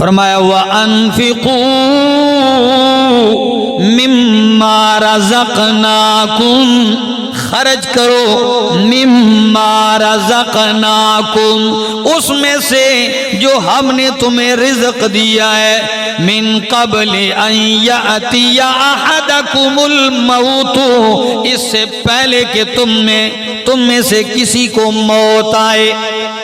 فرمایا وَأَنفِقُوا مِمَّا رَزَقْنَاكُمْ، خرچ کرو مِمَّا رَزَقْنَاكُمْ، اس میں سے جو ہم نے تمہیں رزق دیا ہے، مِن قَبْلِ أَن يَأْتِيَ أَحَدَكُمُ الْمَوْتُ، اس سے پہلے کہ تم میں سے کسی کو موت آئے۔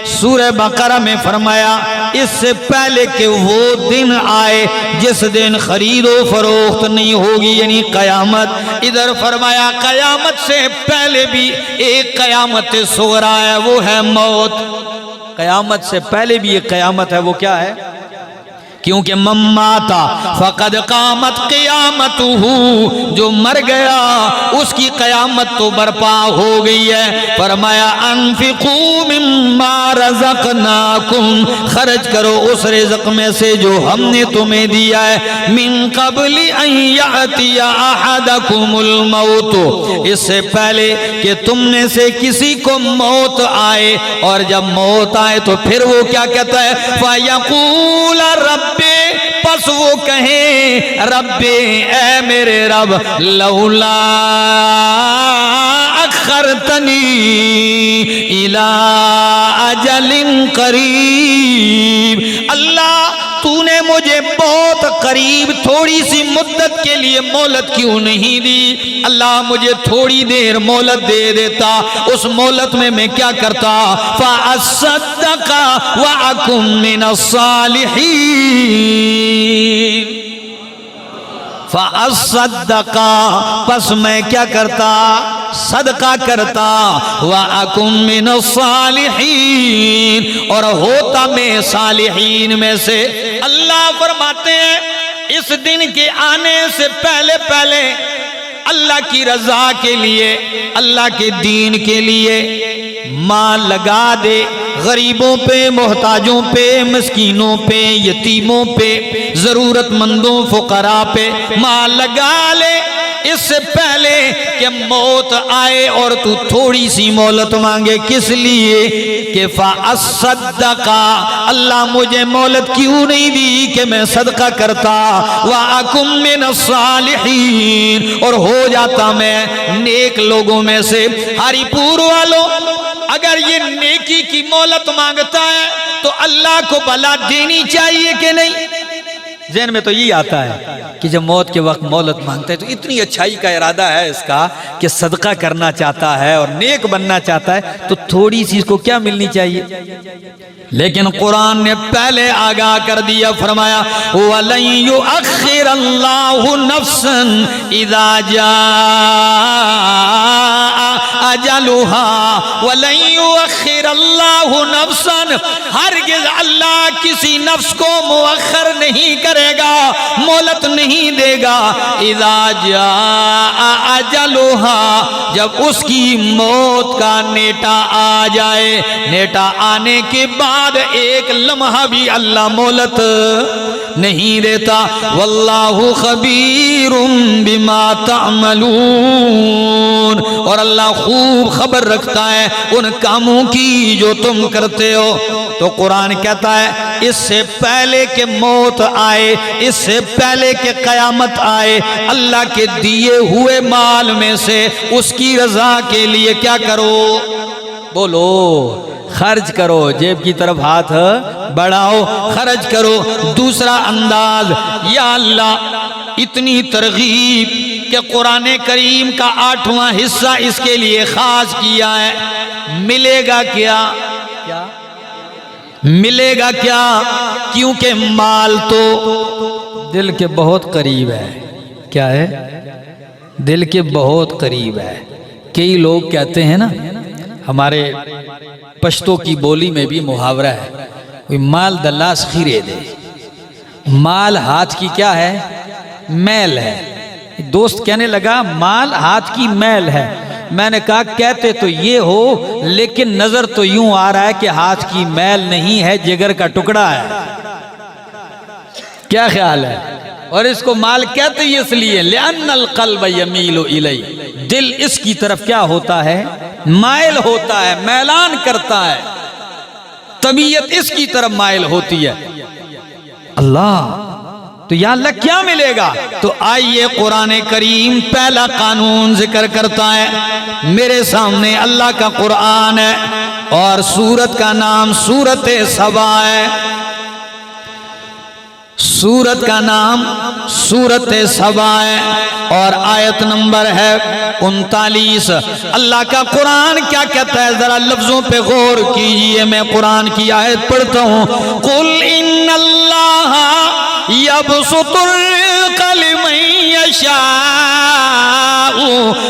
سورہ بقرہ میں فرمایا اس سے پہلے کہ وہ دن آئے جس دن خرید و فروخت نہیں ہوگی، یعنی قیامت۔ ادھر فرمایا قیامت سے پہلے بھی ایک قیامت صغریٰ ہے، وہ ہے موت۔ قیامت سے پہلے بھی ایک قیامت ہے، وہ کیا ہے؟ کیونکہ من مات فقد قامت قیامتہ، جو مر گیا اس کی قیامت تو برپا ہو گئی ہے۔ فرمایا انفقوا مما رزقناکم، خرچ کرو اس رزق میں سے جو ہم نے تمہیں دیا ہے، من قبل ان یأتی احدکم الموت، اس سے پہلے کہ تم میں سے کسی کو موت آئے، اور جب موت آئے تو پھر وہ کیا کہتا ہے؟ فَيَقُولَ رَبِّ، پس وہ کہیں رب، اے میرے رب، لولا اخرتنی الی اجل قریب، اللہ تو نے مجھے بہت قریب تھوڑی سی مدت کے لیے مہلت کیوں نہیں دی؟ اللہ مجھے تھوڑی دیر مہلت دے دیتا، اس مہلت میں میں کیا کرتا؟ فَأَصَّدَّقَ وَأَكُن مِّنَ الصَّالِحِينَ، فَأَصَّدَّقَ، پس میں کیا کرتا؟ صدقہ کرتا، وَأَكُن مِّنَ الصَّالِحِينَ، اور ہوتا میں صالحین میں سے۔ اللہ فرماتے ہیں اس دن کے آنے سے پہلے پہلے اللہ کی رضا کے لیے، اللہ کے دین کے لیے مال لگا دے، غریبوں پہ، محتاجوں پہ، مسکینوں پہ، یتیموں پہ، ضرورت مندوں، فقراء پہ مال لگا لے، اس سے پہلے کہ موت آئے اور تو تھوڑی سی مہلت مانگے۔ کس لیے؟ کہ فَأَصَّدَّقَ، اللہ مجھے مہلت کیوں نہیں دی کہ میں صدقہ کرتا، وَأَكُن مِّنَ الصَّالِحِينَ، اور ہو جاتا میں نیک لوگوں میں سے۔ ہری پور والوں، اگر یہ نیکی کی مہلت مانگتا ہے تو اللہ کو بلا دینی چاہیے کہ نہیں؟ ذہن میں تو یہی آتا ہے کہ جب موت کے وقت مہلت مانگتا ہے تو اتنی اچھائی کا ارادہ ہے اس کا کہ صدقہ کرنا چاہتا ہے اور نیک بننا چاہتا ہے، تو تھوڑی سی اس کو کیا ملنی چاہیے؟ لیکن قرآن نے پہلے آگاہ کر دیا، فرمایا وَلَن يُؤَخِّرَ اللَّهُ نَفْسًا إِذَا جَاءَ أَجَلُهَا، وَلَن يُؤَخِّرَ اللَّهُ نَفْسًا، ہرگز اللہ کسی نفس کو مؤخر نہیں کرے گا، مہلت نہیں دے گا، اذا جاء اجلها، جب اس کی موت کا نیٹا آ جائے۔ نیٹا آنے کے بعد ایک لمحہ بھی اللہ مہلت نہیں دیتا۔ واللہ خبیر بما تعملون، اور اللہ خوب خبر رکھتا ہے ان کاموں کی جو تم کرتے ہو۔ تو قرآن کہتا ہے اس سے پہلے کہ موت آئے، اس سے پہلے کہ قیامت آئے، اللہ کے دیے ہوئے مال میں سے اس کی رضا کے لیے کیا کرو؟ بولو، خرچ کرو، جیب کی طرف ہاتھ بڑھاؤ، خرچ کرو۔ دوسرا انداز، یا اللہ اتنی ترغیب کہ قرآن کریم کا 8واں حصہ اس کے لیے خاص کیا ہے، ملے گا کیا؟ ملے گا کیا؟ کیونکہ مال تو دل کے بہت قریب ہے۔ کیا ہے؟ دل کے بہت قریب ہے۔ کئی لوگ کہتے ہیں نا، ہمارے پشتو کی بولی میں بھی محاورہ ہے، مال دلاس خیرے دے، مال ہاتھ کی کیا ہے؟ میل ہے۔ دوست کہنے لگا مال ہاتھ کی میل ہے، میں نے کہا کہتے تو یہ ہو لیکن نظر تو یوں آ رہا ہے کہ ہاتھ کی میل نہیں ہے، جگر کا ٹکڑا ہے۔ کیا خیال ہے؟ اور اس کو مال کہتے ہی اس لیے لأن القلب یمیل الیہ، دل اس کی طرف کیا ہوتا ہے؟ مائل ہوتا ہے، میلان کرتا ہے، طبیعت اس کی طرف مائل ہوتی ہے۔ اللہ. تو یا اللہ کیا ملے گا؟ تو آئیے قرآن کریم پہلا قانون ذکر کرتا ہے. میرے سامنے اللہ کا قرآن ہے اور سورت کا نام سورت سبا ہے. سورت کا نام سورت سبا ہے اور آیت نمبر ہے 39. اللہ کا قرآن کیا کہتا ہے؟ ذرا لفظوں پہ غور کیجئے. میں قرآن کی آیت پڑھتا ہوں. قل ان اللہ یبسط الرزق لمن یشاء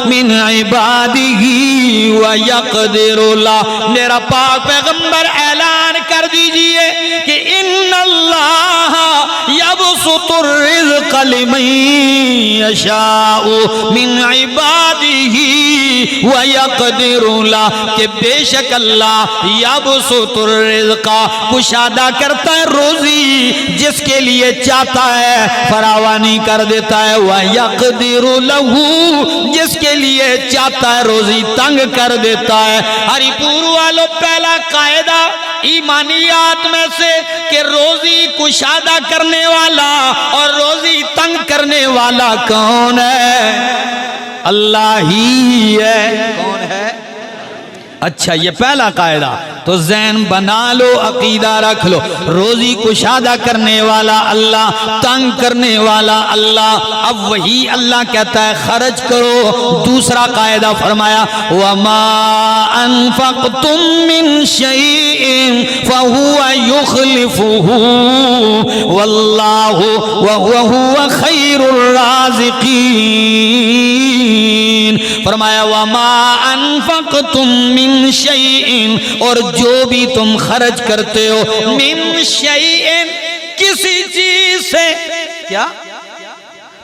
من عبادہ ویقدر له. میرا پاک پیغمبر اعلان کر دیجئے کہ ان اللہ یبسط الرزق لمن یشاء من عبادہ ویقدر له. کہ بے شک اللہ یبسط الرزق کشادہ کرتا ہے روزی جس کے لیے چاہتا ہے فراوانی کر دیتا ہے. ویقدر له جس کے لیے چاہتا ہے روزی تنگ کر دیتا ہے. ہری پور والوں پہلا قاعدہ ایمانیات میں سے کہ روزی کشادہ کرنے والا اور روزی تنگ کرنے والا کون ہے؟ اللہ ہی ہے. کون ہے؟ اچھا یہ پہلا قاعدہ تو ذہن بنا لو، عقیدہ رکھ لو. روزی کشادہ کرنے والا اللہ، تنگ کرنے والا اللہ. اب وہی اللہ کہتا ہے خرچ کرو. دوسرا قاعدہ فرمایا وَمَا أَنفَقْتُم مِّن شَيْءٍ فَهُوَ يُخْلِفُهُ وَاللَّهُ وَهُوَ خَيْرُ الرَّازِقِينَ. فرمایا وَمَا أَنفَقْتُم مِّن شَيْءٍ اور جو بھی تم خرچ کرتے ہو من شیئن کسی چیز سے. کیا؟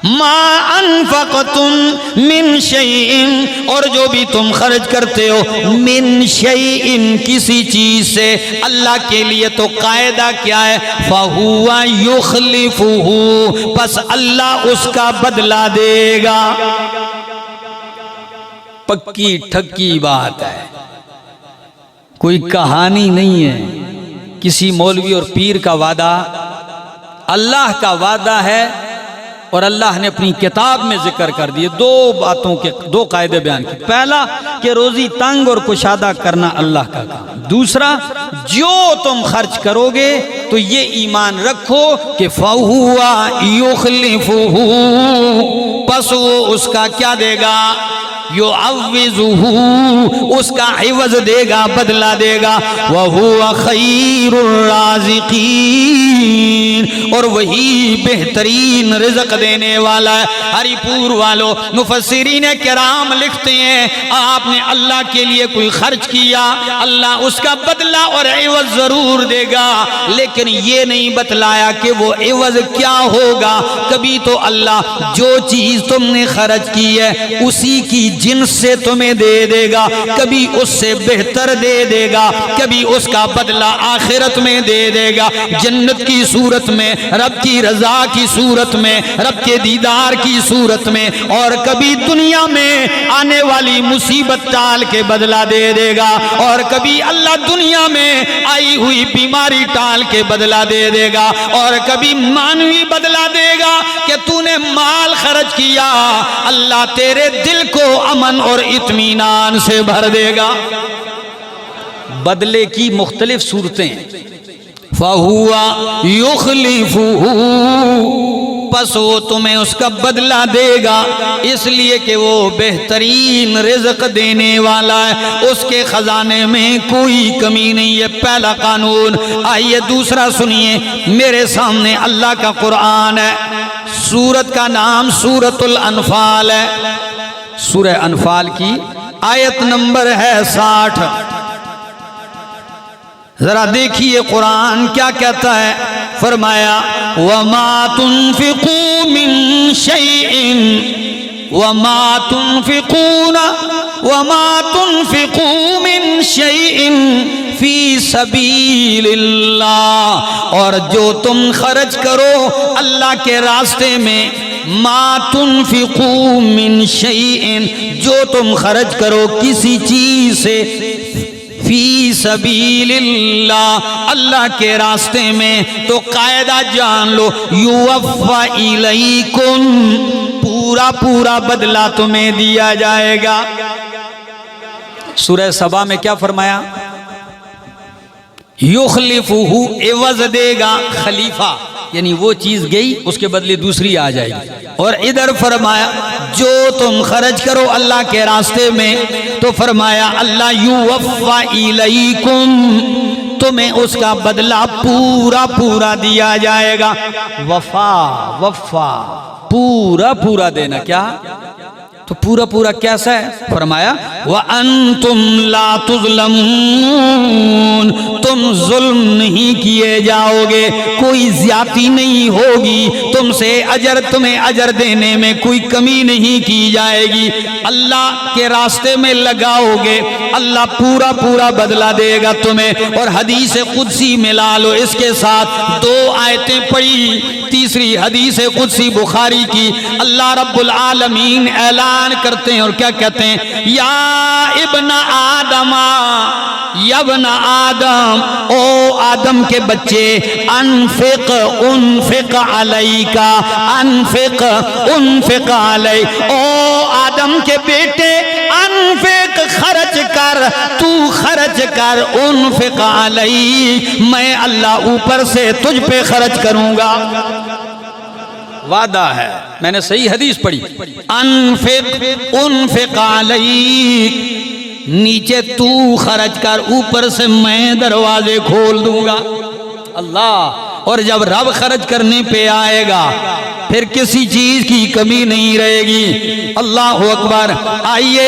ما انفقتم من شیئن اور جو بھی تم خرچ کرتے ہو من شیئن کسی چیز سے اللہ کے لیے. تو قاعدہ کیا ہے؟ فَهُوَ يُخْلِفُهُ پس اللہ اس کا بدلہ دے گا. پکی ٹھکی بات ہے، کوئی کہانی نہیں ہے، کسی مولوی اور پیر کا وعدہ. اللہ کا وعدہ ہے اور اللہ نے اپنی کتاب میں ذکر کر دیے. دو باتوں کے دو قاعدے بیان کیے. پہلا کہ روزی تنگ اور کشادہ کرنا اللہ کا کام. دوسرا جو تم خرچ کرو گے تو یہ ایمان رکھو کہ فَهُوَ يُخْلِفُهُ پس وہ اس کا کیا دے گا؟ يُعَوِّزُهُ اس کا عوض دے گا، بدلہ دے گا. وَهُوَ خَيْرُ الرَّازِقِينَ اور وہی بہترین رزق دینے والا ہے. ہری پور والوں مفسرین کرام لکھتے ہیں آپ نے اللہ کے لیے کوئی خرچ کیا اللہ اس کا بدلہ اور عوض ضرور دے گا، لیکن یہ نہیں بتلایا کہ وہ عوض کیا ہوگا. کبھی تو اللہ جو چیز تم نے خرچ کی ہے اسی کی جنس سے تمہیں دے دے گا، کبھی اس سے بہتر دے دے گا، کبھی اس کا بدلہ آخرت میں دے دے گا، جنت کی صورت میں، رب کی رضا کی صورت میں، رب کے دیدار کی صورت میں، اور کبھی دنیا میں آنے والی مصیبت ٹال کے بدلہ دے دے گا، اور کبھی اللہ دنیا میں آئی ہوئی بیماری ٹال کے بدلہ دے دے گا، اور کبھی مانوی بدلہ دے گا کہ تو نے مال خرچ کیا اللہ تیرے دل کو امن اور اطمینان سے بھر دے گا. بدلے کی مختلف صورتیں. فَهُوَ يُخْلِفُهُ پس وہ تمہیں اس کا بدلہ دے گا، اس لیے کہ وہ بہترین رزق دینے والا ہے، اس کے خزانے میں کوئی کمی نہیں ہے. پہلا قانون. آئیے دوسرا سنیے. میرے سامنے اللہ کا قرآن ہے، سورت کا نام سورت الانفال ہے. سورہ انفال کی آیت نمبر ہے 60. ذرا دیکھیے قرآن کیا کہتا ہے. فرمایا وَمَا تُنْفِقُوا مِن شَيْءٍ وَمَا تُنْفِقُوا مِن شَيْءٍ فِي سَبِيلِ اللَّهِ اور جو تم خرچ کرو اللہ کے راستے میں. ما تنفقوا من شیئن جو تم خرچ کرو کسی چیز سے فی سبیل اللہ، اللہ کے راستے میں، تو قاعدہ جان لو، یوفا الیکم، پورا پورا بدلہ تمہیں دیا جائے گا۔ سورہ سبا میں کیا فرمایا؟ یخلفہ، عوض دے گا، خلیفہ یعنی وہ چیز گئی اس کے بدلے دوسری آ جائے گی۔ اور ادھر فرمایا جو تم خرچ کرو اللہ کے راستے میں، تو فرمایا اللہ یوفا الیکم، تمہیں اس کا بدلہ پورا پورا دیا جائے گا۔ وفا پورا پورا دینا، کیا؟ تو پورا پورا کیسا ہے؟ فرمایا وَأَنْتُمْ لَا تُظْلَمُونَ، تم ظلم نہیں کیے جاؤ گے، کوئی زیادتی نہیں ہوگی تم سے، تمہیں اجر دینے میں کوئی کمی نہیں کی جائے گی۔ اللہ کے راستے میں لگاؤ گے، اللہ پورا پورا بدلہ دے گا تمہیں۔ اور حدیث قدسی ملا لو اس کے ساتھ، 2 آیتیں پڑھی، تیسری حدیث قدسی بخاری کی، اللہ رب العالمین اعلان کرتے ہیں اور کیا کہتے ہیں؟ یا ابن آدم، یا ابن آدم، او آدم کے بچے، انفق علیکا، انفق علی، او آدم کے بیٹے، انفق، خرچ کر، تو خرچ کر، انفق علی، میں اللہ اوپر سے تجھ پہ خرچ کروں گا۔ وعدہ ہے، میں نے صحیح حدیث پڑھی، انفق علیک، نیچے تو خرچ کر، اوپر سے میں دروازے کھول دوں گا۔ اللہ، اور جب رب خرچ کرنے پہ آئے گا پھر کسی چیز کی کمی نہیں رہے گی۔ اللہ اکبر۔ آئیے،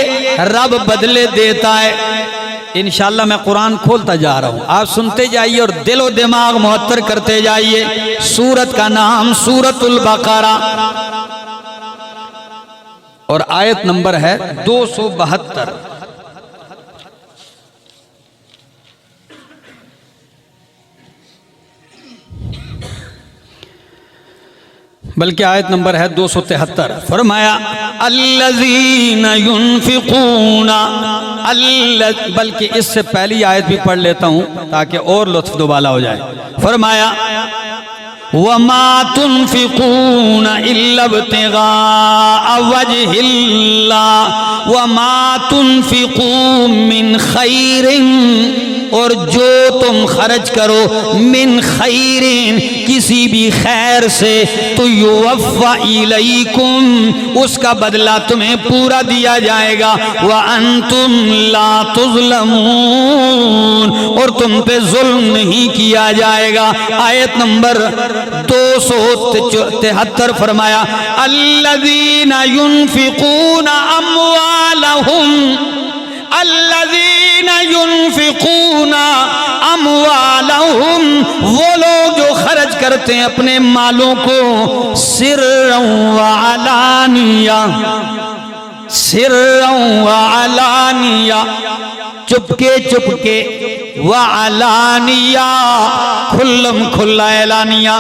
رب بدلے دیتا ہے۔ انشاءاللہ میں قرآن کھولتا جا رہا ہوں، آپ سنتے جائیے اور دل و دماغ معطر کرتے جائیے۔ سورت کا نام سورت البقرہ، اور آیت نمبر ہے 272۔ بلکہ آیت نمبر ہے 273۔ فرمایا الذین ینفقون، بلکہ اس سے پہلی آیت بھی پڑھ لیتا ہوں تاکہ اور لطف دوبالا ہو جائے۔ فرمایا وما تنفقون الا ابتغاء وجه اللہ وما تنفقون من خیر، اور جو تم خرچ کرو من خیر، کسی بھی خیر سے، تو یوفا الیکم، اس کا بدلہ تمہیں پورا دیا جائے گا، وانتم لا تظلمون، اور تم پہ ظلم نہیں کیا جائے گا۔ آیت نمبر 273 فرمایا الذین ینفقون اموالہم، الذین ینفقون اموالہم، وہ لوگ جو خرچ کرتے ہیں اپنے مالوں کو، سرًا وعلانیہ، سرًا وعلانیہ، چپکے چپکے، وعلانیہ، کھلم کھلا اعلانیہ۔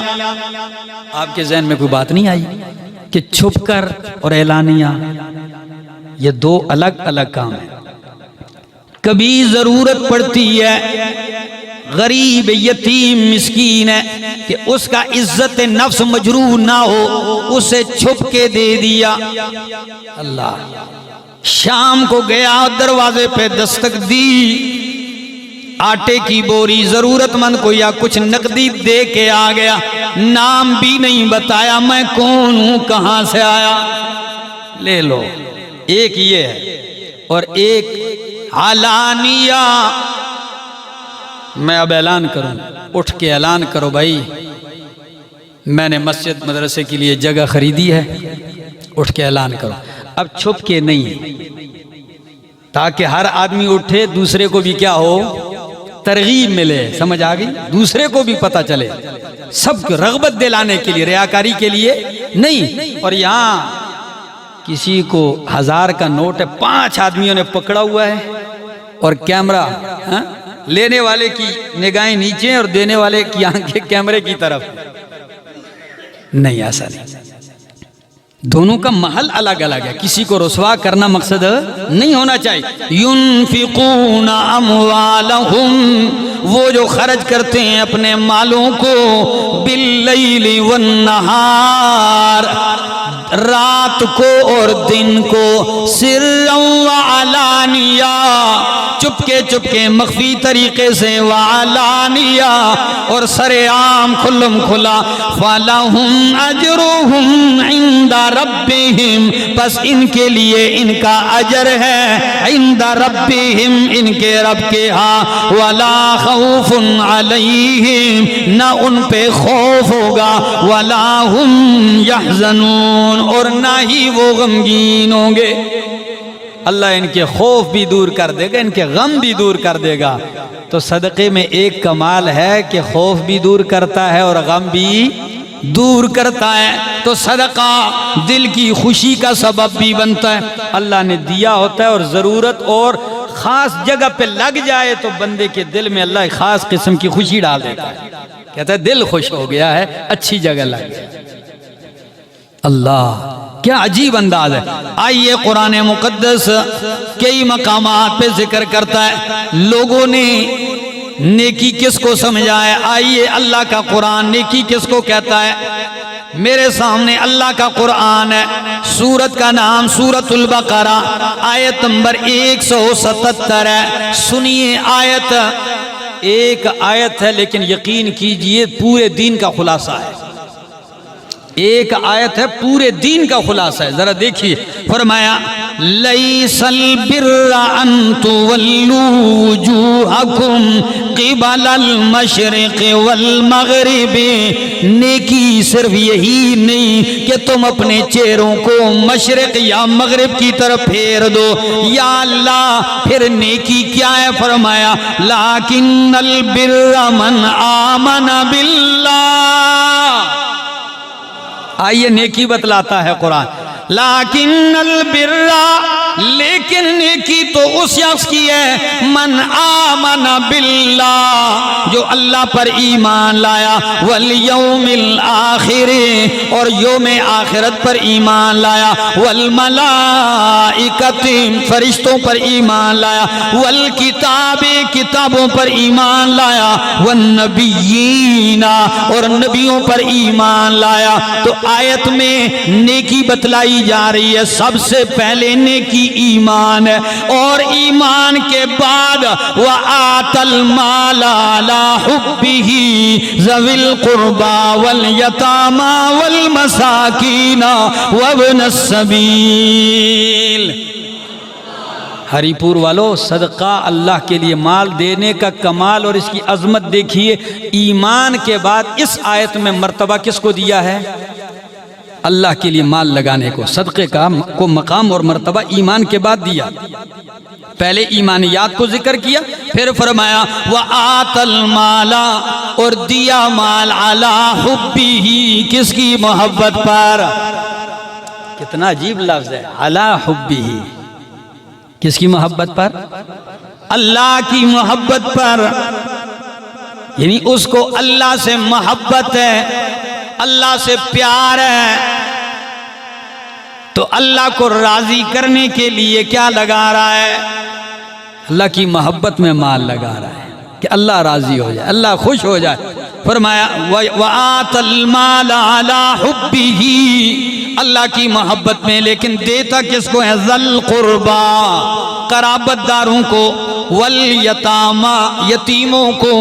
آپ کے ذہن میں کوئی بات نہیں آئی کہ چھپ کر اور اعلانیہ یہ 2 الگ الگ کام ہیں؟ کبھی ضرورت پڑتی ہے، غریب، یتیم، مسکین ہے، کہ اس کا عزت نفس مجروح نہ ہو، اسے چھپ کے دے دیا۔ اللہ، شام کو گیا، دروازے پہ دستک دی، آٹے کی بوری، ضرورت مند کو یا کچھ نقدی دے کے آ گیا، نام بھی نہیں بتایا، میں کون ہوں، کہاں سے آیا، لے لو۔ ایک یہ ہے، اور ایک علانیہ، میں اب اعلان کروں، اٹھ کے اعلان کرو بھائی میں نے مسجد مدرسے کے لیے جگہ خریدی ہے، اٹھ کے اعلان کرو۔ اب چھپ کے نہیں، تاکہ ہر آدمی اٹھے، دوسرے کو بھی کیا ہو، ترغیب ملے، سمجھ آ گئی، دوسرے کو بھی پتہ چلے، سب کو رغبت دلانے کے لیے، ریاکاری کے لیے نہیں۔ اور یہاں کسی کو 1000 کا نوٹ ہے، 5 آدمیوں نے پکڑا ہوا ہے، اور کیمرہ، لینے والے کی نگاہیں نیچے اور دینے والے کی آنکھیں کیمرے کی طرف، نہیں، ایسا نہیں۔ دونوں کا محل الگ الگ ہے، کسی کو رسوا کرنا مقصد نہیں ہونا چاہیے۔ ينفقون اموالهم، وہ جو خرچ کرتے ہیں اپنے مالوں کو، باللیل والنہار، رات کو اور دن کو، سرا وعلانیہ، چپکے چپکے مخفی طریقے سے، وعلانیہ، اور سر عام کھلم کھلا، فَلَهُمْ أَجْرُهُمْ عِنْدَ رَبِّهِمْ، بس ان کے لیے ان کا اجر ہے، عند ربهم، ان کے رب کے ہاں، وَلَا خَوْفٌ عَلَيْهِمْ، نہ ان پہ خوف ہوگا، وَلَا هُمْ يَحْزَنُونَ، اور نہ ہی وہ غمگین ہوں گے۔ اللہ ان کے خوف بھی دور کر دے گا، ان کے غم بھی دور کر دے گا۔ تو صدقے میں ایک کمال ہے کہ خوف بھی دور کرتا ہے اور غم بھی دور کرتا ہے۔ تو صدقہ دل کی خوشی کا سبب بھی بنتا ہے، اللہ نے دیا ہوتا ہے، اور ضرورت اور خاص جگہ پہ لگ جائے تو بندے کے دل میں اللہ ایک خاص قسم کی خوشی ڈال دیتا ہے، کہتا ہے دل خوش ہو گیا ہے، اچھی جگہ لگ گیا۔ اللہ کیا عجیب انداز ہے۔ آئیے قرآن مقدس کئی مقامات پہ ذکر کرتا ہے، لوگوں نے نیکی کس کو سمجھا ہے۔ آئیے اللہ کا قرآن نیکی کس کو کہتا ہے، میرے سامنے اللہ کا قرآن ہے، سورت کا نام سورت البقرہ، آیت نمبر 177 ہے۔ سنیے آیت، ایک آیت ہے لیکن یقین کیجئے پورے دین کا خلاصہ ہے، ایک آیت ہے پورے دین کا خلاصہ ہے۔ ذرا دیکھیے، فرمایا لیس البر ان تولوا وجوہکم قبل المشرق والمغرب، نیکی صرف یہی نہیں کہ تم اپنے چہروں کو مشرق یا مغرب کی طرف پھیر دو، یا اللہ پھر نیکی کیا ہے؟ فرمایا لیکن البر من آمن باللہ، آئیے نیکی بتلاتا ہے قرآن، لیکن البر، لیکن نیکی تو اس شخص کی ہے، من آمن باللہ، جو اللہ پر ایمان لایا، والیوم الآخر، اور یوم آخرت پر ایمان لایا، والملائکۃ، فرشتوں پر ایمان لایا، والکتاب، کتابوں پر ایمان لایا، والنبیین، اور نبیوں پر ایمان لایا۔ تو آیت میں نیکی بتلائی جا رہی ہے، سب سے پہلے نیکی ایمان ہے، اور ایمان کے بعد وَآتَ الْمَالَ عَلَى حُبِّهِ ذَوِي الْقُرْبَى وَالْيَتَامَى وَالْمَسَاكِينَ وَابْنَ السَّبِيلِ۔ ہری پور والو، صدقہ اللہ کے لیے مال دینے کا کمال اور اس کی عظمت دیکھیے۔ ایمان کے بعد اس آیت میں مرتبہ کس کو دیا ہے؟ اللہ کے لیے مال لگانے کو، صدقے کا کو مقام اور مرتبہ ایمان کے بعد دیا۔ پہلے ایمانیات کو ذکر کیا، پھر فرمایا وَآتَ الْمَالَ، اور دیا مال، عَلَى حُبِّهِ، کس کی محبت پر؟ کتنا عجیب لفظ ہے، عَلَى حُبِّهِ، کس کی محبت پر؟ اللہ کی محبت پر، یعنی اس کو اللہ سے محبت ہے، اللہ سے پیار ہے، تو اللہ کو راضی کرنے کے لیے کیا لگا رہا ہے؟ اللہ کی محبت میں مال لگا رہا ہے کہ اللہ راضی ہو جائے، اللہ خوش ہو جائے۔ فرمایا وَآتَ الْمَالَ عَلَى حُبِّهِ، اللہ کی محبت میں، لیکن دیتا کس کو ہے؟ ذَا الْقُرْبَى، قرابت داروں کو، والیتاما، یتیموں کو،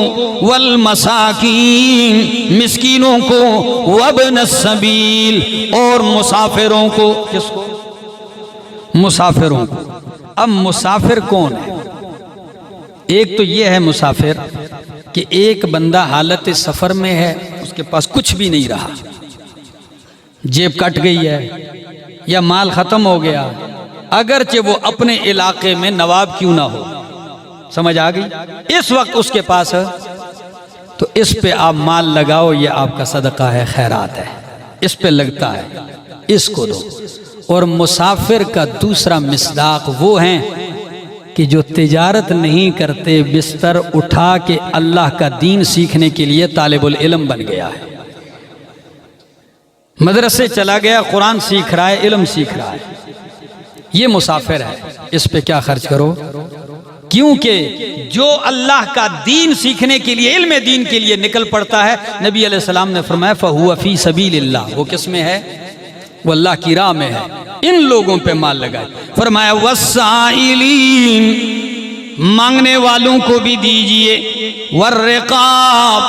والمساکین، مسکینوں کو، وابن السبیل، اور مسافروں کو۔ کس کو؟ مسافروں کو۔ اب مسافر کون ہے؟ ایک تو یہ ہے مسافر کہ ایک بندہ حالت سفر میں ہے، اس کے پاس کچھ بھی نہیں رہا، جیب کٹ گئی ہے یا مال ختم ہو گیا، اگرچہ وہ اپنے علاقے میں نواب کیوں نہ ہو، سمجھ آ گئی؟ اس وقت اس کے پاس ہے تو اس پہ آپ مال لگاؤ، یہ آپ کا صدقہ ہے، خیرات ہے، اس پہ لگتا ہے، اس کو دو۔ اور مسافر کا دوسرا مصداق وہ ہیں کہ جو تجارت نہیں کرتے، بستر اٹھا کے اللہ کا دین سیکھنے کے لیے طالب العلم بن گیا ہے۔ مدرسے چلا گیا، قرآن سیکھ رہا ہے، علم سیکھ رہا ہے، یہ مسافر ہے، اس پہ کیا خرچ کرو؟ کیونکہ جو اللہ کا دین سیکھنے کے لیے، علم دین کے لیے نکل پڑتا ہے، نبی علیہ السلام نے فرمایا فَهُوَ فِي سَبِيلِ اللَّهِ، وہ کس میں ہے؟ وہ اللہ کی راہ میں ہے، ان لوگوں پہ مال لگائے۔ فرمایا وَالسَّائِلِينَ، مانگنے والوں کو بھی دیجئے، وَالرِّقَابِ،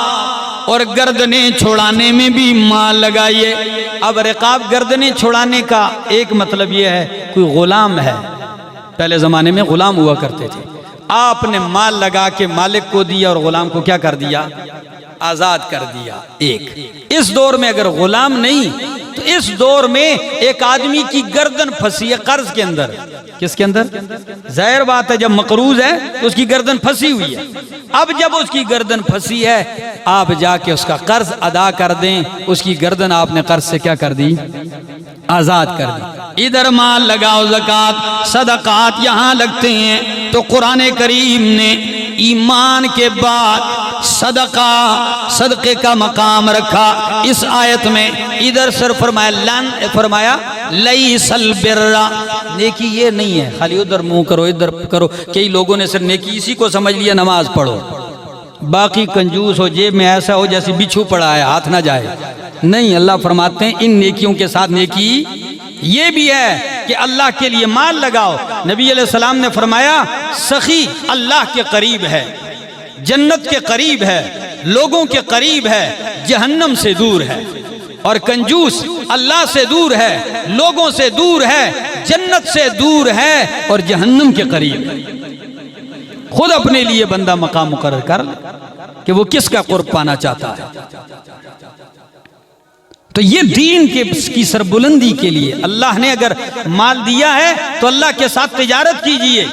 اور گردنیں چھوڑانے میں بھی مال لگائیے۔ اب رقاب گردنیں چھوڑانے کا ایک مطلب یہ ہے کوئی غلام ہے، پہلے زمانے میں غلام ہوا کرتے تھے، آپ نے مال لگا کے مالک کو دیا اور غلام کو کیا کر دیا؟ آزاد کر دیا۔ ایک اس دور میں اگر غلام نہیں تو اس دور میں ایک آدمی کی گردن پھنسی ہے قرض کے اندر۔ کس کے اندر؟ ظاہر بات ہے جب مقروض ہے تو اس کی گردن پھنسی ہوئی ہے۔ اب جب اس کی گردن پھنسی ہے، آپ جا کے اس کا قرض ادا کر دیں، اس کی گردن آپ نے قرض سے کیا کر دی؟ آزاد کر دی۔ ادھر مال لگاؤ، زکوٰۃ صدقات یہاں لگتے ہیں، تو قرآن کریم نے ایمان کے بعد صدقے کا مقام رکھا اس آیت میں۔ ادھر سر فرمایا لیس البر، نیکی یہ نہیں ہے خالی ادھر منہ کرو ادھر کرو۔ کئی لوگوں نے صرف نیکی اسی کو سمجھ لیا نماز پڑھو، باقی کنجوس ہو، جیب میں ایسا ہو جیسے بچھو پڑا ہے ہاتھ نہ جائے۔ نہیں، اللہ فرماتے ہیں ان نیکیوں کے ساتھ نیکی یہ بھی ہے کہ اللہ کے لیے مال لگاؤ۔ نبی علیہ السلام نے فرمایا سخی اللہ کے قریب ہے، جنت کے قریب ہے، لوگوں کے قریب ہے، جہنم سے دور ہے، اور کنجوس اللہ سے دور ہے، لوگوں سے دور ہے، جنت سے دور ہے اور جہنم کے قریب ہے۔ خود اپنے لیے بندہ مقام مقرر کر لے کہ وہ کس کا قرب پانا چاہتا ہے۔ تو یہ دین کی سربلندی کے لیے اللہ نے اگر مال دیا ہے تو اللہ کے ساتھ تجارت کیجئے۔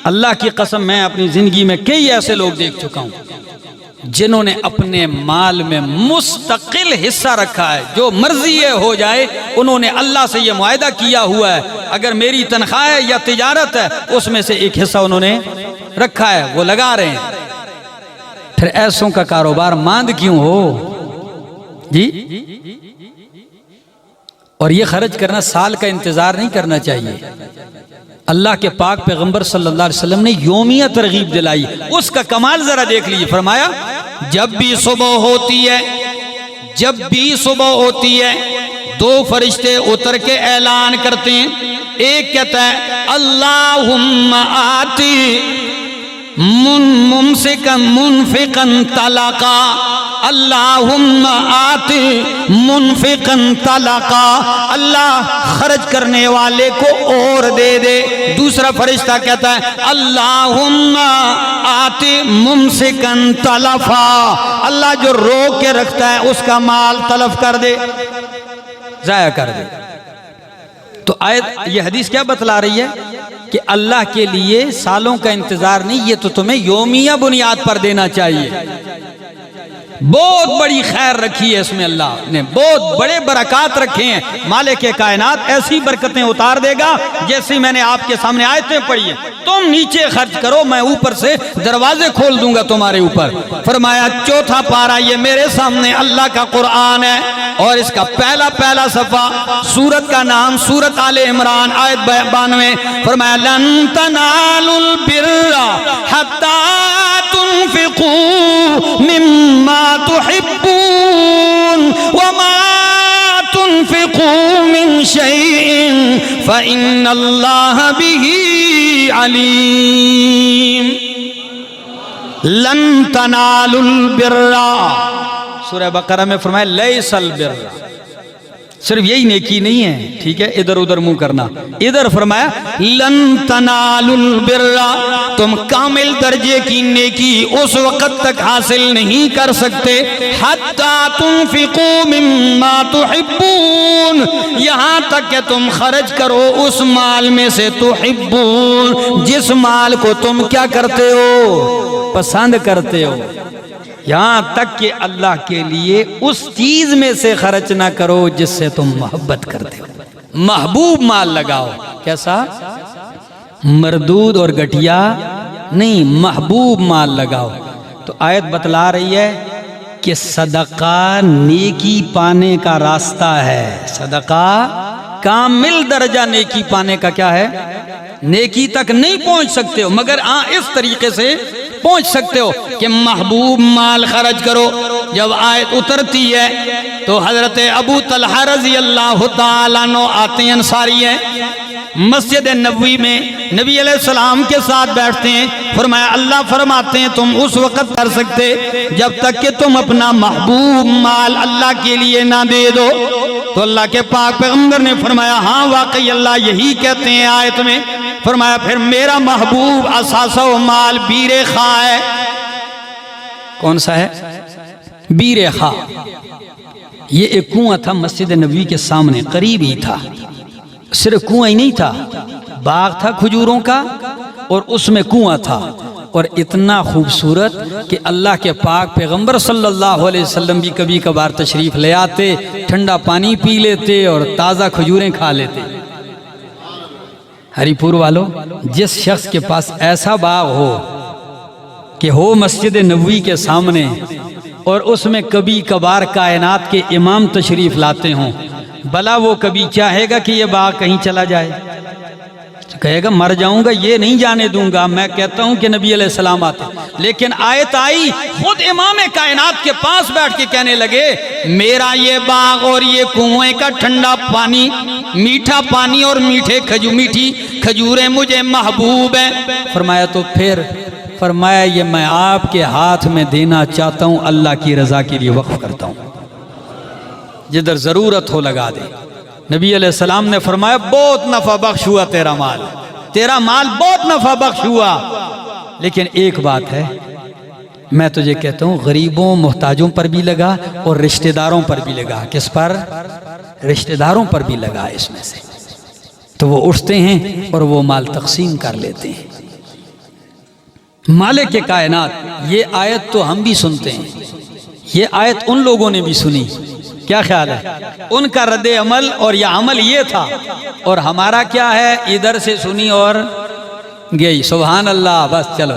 اللہ کی قسم میں اپنی زندگی میں کئی ایسے لوگ دیکھ چکا ہوں جنہوں نے اپنے مال میں مستقل حصہ رکھا ہے، جو مرضی ہو جائے انہوں نے اللہ سے یہ معاہدہ کیا ہوا ہے، اگر میری تنخواہ ہے یا تجارت ہے اس میں سے ایک حصہ انہوں نے رکھا ہے، وہ لگا رہے ہیں۔ پھر ایسوں کا کاروبار ماند کیوں ہو جی؟ اور یہ خرچ کرنا سال کا انتظار نہیں کرنا چاہیے۔ اللہ کے پاک پیغمبر صلی اللہ علیہ وسلم نے یومیہ ترغیب دلائی، اس کا کمال ذرا دیکھ لیجئے۔ فرمایا جب بھی صبح ہوتی ہے دو فرشتے اتر کے اعلان کرتے ہیں، ایک کہتا ہے اللہم آتی ممسکا منفقا طلاقا، اللہم آتی منفقا طلاقا، اللہ خرچ کرنے والے کو اور دے دے۔ دوسرا فرشتہ کہتا ہے اللہم آتی ممسکا تلفا، اللہ جو روک کے رکھتا ہے اس کا مال تلف کر دے، ضائع کر دے۔ تو آیت یہ حدیث کیا بتلا رہی ہے کہ اللہ کے لیے سالوں کا انتظار نہیں، یہ تو تمہیں یومیہ بنیاد پر دینا چاہیے۔ بہت بڑی خیر رکھی ہے اس میں، اللہ نے بہت بڑے برکات رکھے ہیں۔ مالک کائنات ایسی برکتیں اتار دے گا جیسی میں نے آپ کے سامنے آیتیں پڑھی ہیں۔ تم نیچے خرچ کرو، میں اوپر سے دروازے کھول دوں گا تمہارے اوپر۔ فرمایا چوتھا پارہ یہ میرے سامنے اللہ کا قرآن ہے، اور اس کا پہلا صفحہ، سورت کا نام سورت آل عمران، آیت 92۔ فرمایا لن تنالوا البر حتی تنفقوا مما تحبون وما تنفقوا من شيء فإن الله به عليم۔ لن تنالوا البر، سورہ بقرہ میں فرمایا لیس البر، صرف یہی نیکی نہیں ہے، ٹھیک ہے، ادھر ادھر منہ کرنا۔ ادھر فرمایا لن تنالوا البر، تم کامل درجے کی نیکی اس وقت تک حاصل نہیں کر سکتے حتی تنفقوا مما تحبون، یہاں تک کہ تم خرچ کرو اس مال میں سے تحبون، جس مال کو تم کیا کرتے ہو؟ پسند کرتے ہو۔ یہاں تک کہ اللہ کے لیے اس چیز میں سے خرچ نہ کرو جس سے تم محبت کرتے ہو۔ محبوب مال لگاؤ، کیسا؟ مردود اور گٹھیا نہیں، محبوب مال لگاؤ۔ تو آیت بتلا رہی ہے کہ صدقہ نیکی پانے کا راستہ ہے. صدقہ کامل درجہ نیکی پانے کا کیا ہے؟ نیکی تک نہیں پہنچ سکتے ہو مگر اس طریقے سے پہنچ سکتے ہو کہ محبوب مال خرچ کرو. جب آیت اترتی ہے تو حضرت ابو طلحہ رضی اللہ تعالیٰ عنہ آتے ہیں، انصاری ہیں، مسجد نبوی میں نبی علیہ السلام کے ساتھ بیٹھتے ہیں. فرمایا اللہ فرماتے ہیں تم اس وقت کر سکتے جب تک کہ تم اپنا محبوب مال اللہ کے لیے نہ دے دو. تو اللہ کے پاک پیغمبر نے فرمایا ہاں واقعی اللہ یہی کہتے ہیں آیت میں. فرمایا پھر میرا محبوب اثاثہ و مال بیر خواہ ہے. کون سا ہے؟ بیر خواہ. یہ ایک کنواں تھا مسجد نبوی کے سامنے، قریب ہی تھا. صرف کنواں ہی نہیں تھا، باغ تھا کھجوروں کا اور اس میں کنواں تھا، اور اتنا خوبصورت کہ اللہ کے پاک پیغمبر صلی اللہ علیہ وسلم بھی کبھی کبھار تشریف لے آتے، ٹھنڈا پانی پی لیتے اور تازہ کھجوریں کھا لیتے. ہری پور والوں، جس شخص کے پاس ایسا باغ ہو کہ ہو مسجد نبوی کے سامنے اور اس میں کبھی کبھار کائنات کے امام تشریف لاتے ہوں، بھلا وہ کبھی چاہے گا کہ یہ باغ کہیں چلا جائے؟ کہے گا مر جاؤں گا، یہ نہیں جانے دوں گا. میں کہتا ہوں کہ نبی علیہ السلام آتے، لیکن آیت آئی خود امام کائنات کے پاس بیٹھ کے کہنے لگے میرا یہ باغ اور یہ کنویں کا ٹھنڈا پانی، میٹھا پانی اور میٹھی کھجوریں مجھے محبوب ہیں. فرمایا تو پھر؟ فرمایا یہ میں آپ کے ہاتھ میں دینا چاہتا ہوں، اللہ کی رضا کے لیے وقف کرتا ہوں، جدھر ضرورت ہو لگا دے. نبی علیہ السلام نے فرمایا بہت نفع بخش ہوا تیرا مال بہت نفع بخش ہوا. لیکن ایک بات ہے، میں تجھے کہتا ہوں غریبوں محتاجوں پر بھی لگا اور رشتہ داروں پر بھی لگا. کس پر؟ رشتہ داروں پر بھی لگا. اس میں سے تو وہ اٹھتے ہیں اور وہ مال تقسیم کر لیتے ہیں. مالک کائنات، یہ آیت تو ہم بھی سنتے ہیں، یہ آیت ان لوگوں نے بھی سنی. کیا خیال ہے؟ ان کا رد عمل اور یہ عمل یہ تھا، اور ہمارا کیا ہے؟ ادھر سے سنی اور گئی. سبحان اللہ. بس چلو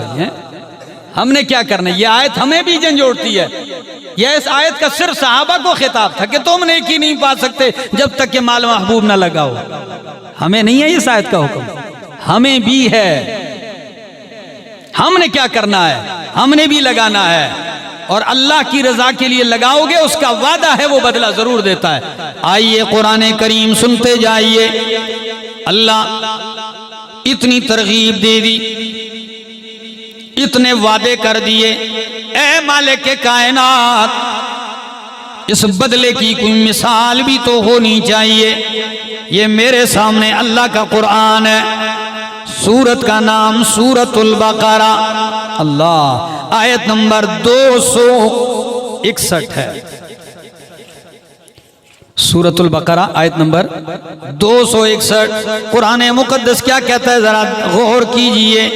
ہم نے کیا کرنا؟ یہ آیت ہمیں بھی جھنجھوڑتی ہے. یہ اس آیت کا صرف صحابہ کو خطاب تھا کہ تم نیکی نہیں پا سکتے جب تک کہ مال محبوب نہ لگاؤ. ہمیں نہیں ہے اس آیت کا حکم، ہمیں بھی ہے. ہم نے کیا کرنا ہے؟ ہم نے بھی لگانا ہے، اور اللہ کی رضا کے لیے لگاؤ گے اس کا وعدہ ہے وہ بدلہ ضرور دیتا ہے. آئیے قرآن کریم سنتے جائیے. اللہ اتنی ترغیب دے دی، اتنے وعدے کر دیے. اے مالک کائنات، اس بدلے کی کوئی مثال بھی تو ہونی چاہیے. یہ میرے سامنے اللہ کا قرآن ہے، سورت کا نام سورت البقرہ. اللہ، آیت نمبر 261 ہے. سورت البقرہ آیت نمبر 261. قرآن مقدس کیا کہتا ہے ذرا غور کیجئے.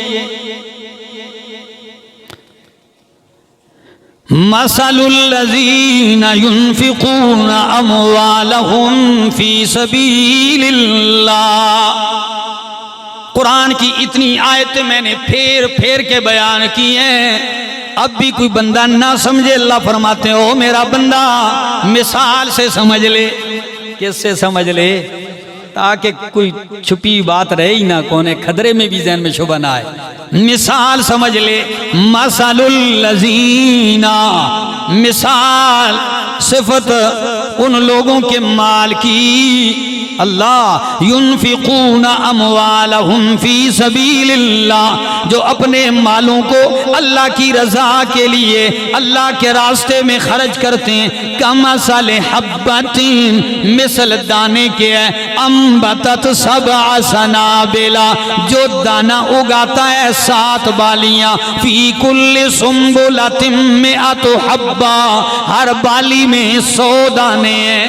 مثل الذین ينفقون اموالهم فی سبیل اللہ. قرآن کی اتنی آیتیں میں نے پھیر پھیر کے بیان کی ہیں، اب بھی کوئی بندہ نہ سمجھے اللہ فرماتے ہیں او میرا بندہ مثال سے سمجھ لے. کس سے سمجھ لے؟ تاکہ کوئی چھپی بات رہے ہی نہ، کونے کھدرے میں بھی ذہن میں شبہ نہ آئے. مثال سمجھ لے. مثل الذین، مثال صفت ان لوگوں کے مال کی، اللہ ينفقون اموالهم فی سبیل اللہ، جو اپنے مالوں کو اللہ کی رضا کے لیے اللہ کے راستے میں خرچ کرتے ہیں. کمثل حبۃ، مثل دانے کے ہے، انبتت سبع سنابل، جو دانہ اگاتا ہے 7 بالیاں، فی کل سنبلۃ مئۃ حبہ، ہر بالی میں 100 دانے ہیں.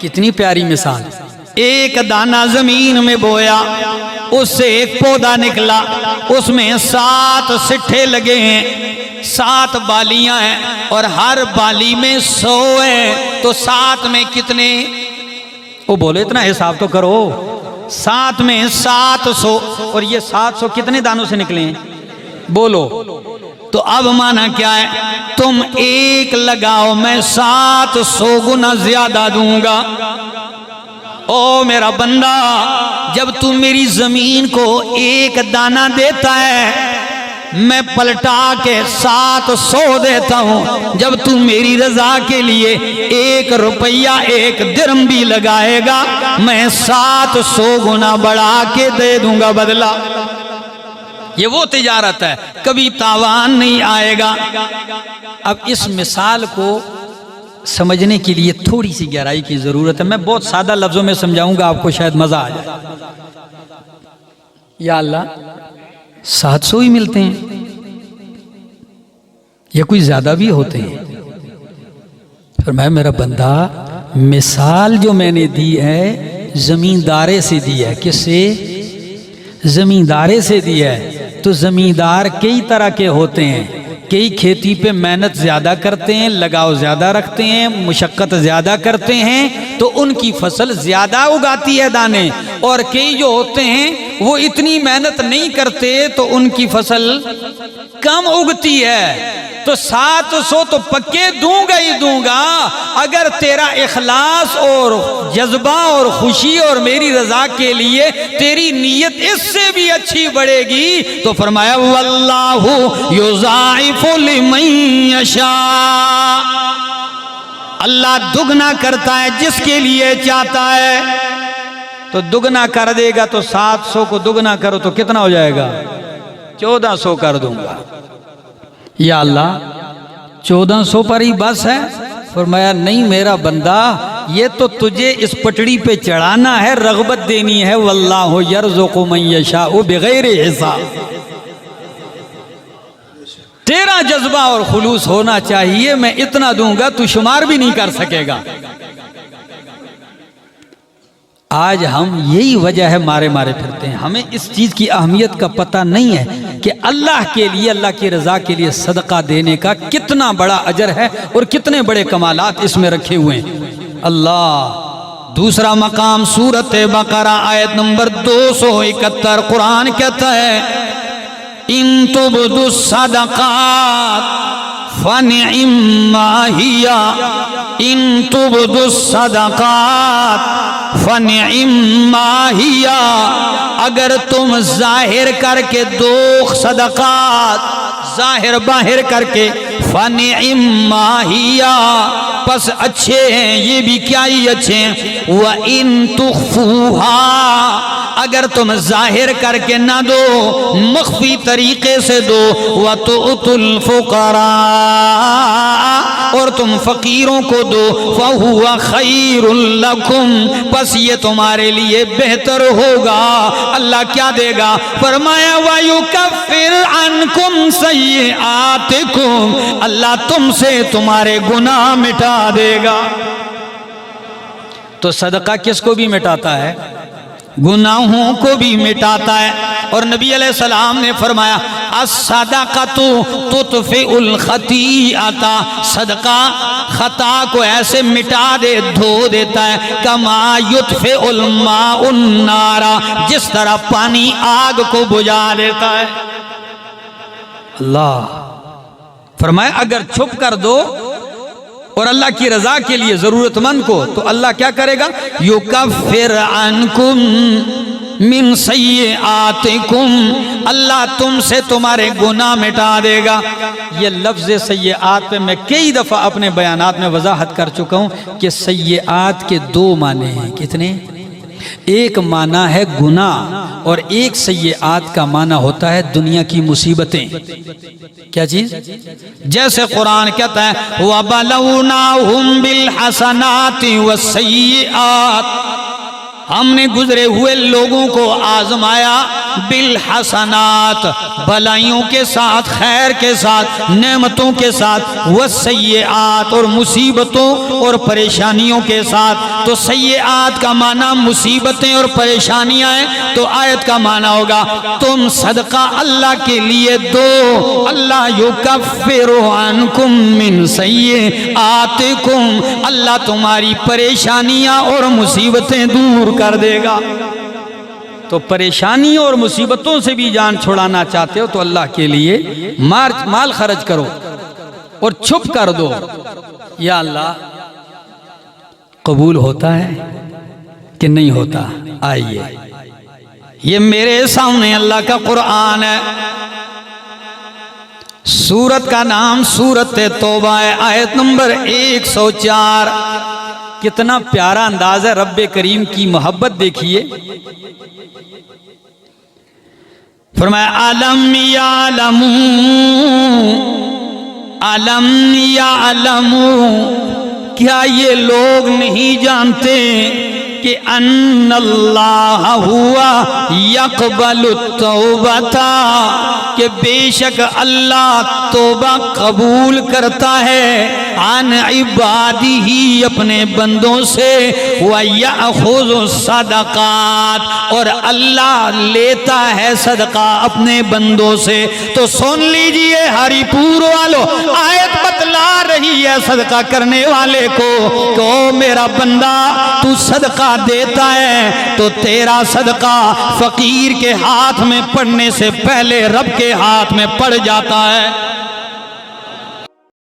کتنی پیاری مثال. ایک دانہ زمین میں بویا، اس سے ایک پودا نکلا، اس میں 7 سٹھے لگے ہیں، 7 بالیاں ہیں، اور ہر بالی میں 100 ہیں. تو 7 میں کتنے؟ وہ بولے اتنا حساب تو کرو. 7 میں 700، اور یہ 700 کتنے دانوں سے نکلے ہیں؟ بولو. تو اب مانا کیا ہے؟ تم 1 لگاؤ میں 700 گنا زیادہ دوں گا۔ او میرا بندہ، جب تم میری زمین کو 1 دانہ دیتا ہے میں پلٹا کے 700 دیتا ہوں۔ جب تم میری رضا کے لیے 1 روپیہ 1 درم بھی لگائے گا میں 700 گنا بڑھا کے دے دوں گا بدلہ۔ یہ وہ تجارت ہے، کبھی تاوان نہیں آئے گا۔ اب اس مثال کو سمجھنے کے لیے تھوڑی سی گہرائی کی ضرورت ہے، میں بہت سادہ لفظوں میں سمجھاؤں گا، آپ کو شاید مزہ آ جائے۔ یا اللہ 700 ہی ملتے ہیں یا کوئی زیادہ بھی ہوتے ہیں؟ فرمایا میرا بندہ، مثال جو میں نے دی ہے زمیندارے سے دی ہے۔ کس سے؟ زمیندارے سے دی ہے۔ تو زمیندار کئی طرح کے ہوتے ہیں، کئی کھیتی پہ محنت زیادہ کرتے ہیں، لگاؤ زیادہ رکھتے ہیں، مشقت زیادہ کرتے ہیں تو ان کی فصل زیادہ اگاتی ہے دانے، اور کئی جو ہوتے ہیں وہ اتنی محنت نہیں کرتے تو ان کی فصل کم اگتی ہے۔ تو 700 تو پکے دوں گا ہی دوں گا اگر تیرا اخلاص اور جذبہ اور خوشی اور میری رضا کے لیے تیری نیت اس سے بھی اچھی بڑھے گی۔ تو فرمایا واللہ یضاعف لمن یشاء، اللہ دگنا کرتا ہے جس کے لیے چاہتا ہے۔ تو دگنا کر دے گا تو 700 کو دگنا کرو تو کتنا ہو جائے گا؟ 1400 کر دوں گا۔ یا اللہ 1400 پر ہی بس ہے؟ فرمایا نہیں میرا بندہ، یہ تو تجھے اس پٹڑی پہ چڑھانا ہے، رغبت دینی ہے۔ واللہ یرزق من یشاء بغیر حساب۔ تیرا جذبہ اور خلوص ہونا چاہیے، میں اتنا دوں گا تو شمار بھی نہیں کر سکے گا۔ آج ہم یہی وجہ ہے مارے پھرتے ہیں، ہمیں اس چیز کی اہمیت کا پتہ نہیں ہے کہ اللہ کے لیے، اللہ کی رضا کے لیے صدقہ دینے کا کتنا بڑا اجر ہے اور کتنے بڑے کمالات اس میں رکھے ہوئے ہیں۔ اللہ دوسرا مقام سورۃ بقرہ آیت نمبر 271، قرآن کہتا ہے ان تبدوا الصدقات فنعما ہی، ان تبدوا الصدقات فنعما ہی، اگر تم ظاہر کر کے دو صدقات ظاہر باہر کر کے، فنعما ہی پس اچھے ہیں، یہ بھی کیا ہی اچھے ہیں۔ وَإِن تُخْفُوهَا اگر تم ظاہر کر کے نہ دو، مخفی طریقے سے دو، وَتُؤْتُوا الْفُقَرَاءَ اور تم فقیروں کو دو، فَهُوَ خَيْرٌ لَكُمْ پس یہ تمہارے لیے بہتر ہوگا۔ اللہ کیا دے گا؟ فرمایا وَيُكَفِّرْ عَنْكُمْ سَيِّئَاتِكُمْ اللہ تم سے تمہارے گناہ مٹا دے گا۔ تو صدقہ کس کو بھی مٹاتا ہے؟ گناہوں کو بھی مٹاتا ہے۔ اور نبی علیہ السلام نے فرمایا الصدقۃ تطفئ الخطیئۃ، صدقہ خطا کو ایسے مٹا دے، دھو دیتا ہے، کما یطفئ الماء النار جس طرح پانی آگ کو بجھا دیتا ہے۔ اللہ فرمایا اگر چھپ کر دو اور اللہ کی رضا کے لیے ضرورت مند کو، تو اللہ کیا کرے گا؟ یکفر عنکم من سیئاتکم اللہ تم سے تمہارے گناہ مٹا دے گا۔ یہ لفظ سیئات پہ میں کئی دفعہ اپنے بیانات میں وضاحت کر چکا ہوں کہ سیئات کے 2 معنی ہیں۔ کتنے؟ ایک معنی ہے گناہ اور ایک سیئات کا معنی ہوتا ہے دنیا کی مصیبتیں۔ کیا چیز؟ جیسے قرآن کہتا ہے وَبَلَوْنَاهُمْ بِالْحَسَنَاتِ وَالسَّيِّئَاتِ ہم نے گزرے ہوئے لوگوں کو آزمایا بالحسنات بھلائیوں کے ساتھ، خیر کے ساتھ، نعمتوں کے ساتھ، والسیئات اور مصیبتوں اور پریشانیوں کے ساتھ۔ تو سیئات کا معنی مصیبتیں اور پریشانیاں ہیں، تو آیت کا معنی ہوگا تم صدقہ اللہ کے لیے دو، اللہ یکفر عنکم من سیئاتکم اللہ تمہاری پریشانیاں اور مصیبتیں دور کر دے گا۔ تو پریشانیوں اور مصیبتوں سے بھی جان چھڑانا چاہتے ہو تو اللہ کے لیے مال خرچ کرو اور چھپ کر دو. یا اللہ قبول ہوتا ہے کہ نہیں ہوتا؟ آئیے، یہ میرے سامنے اللہ کا قرآن ہے. سورت کا نام سورت توبہ ہے، آیت نمبر 104. کتنا پیارا انداز ہے رب کریم کی محبت دیکھیے. فرمایا علم یعلمو، کیا یہ لوگ نہیں جانتے کہ ان اللہ ہوا یقبل التوبہ، کہ بے شک اللہ توبہ قبول کرتا ہے، عن عبادہ، اپنے بندوں سے، وَيَأْخُذُ الصَّدَقَاتِ، اور اللہ لیتا ہے صدقہ اپنے بندوں سے. تو سن لیجئے ہری پور والو، آیت بتلا رہی ہے صدقہ کرنے والے کو کہ او میرا بندہ، تو صدقہ دیتا ہے تو تیرا صدقہ فقیر کے ہاتھ میں پڑنے سے پہلے رب کے ہاتھ میں پڑ جاتا ہے.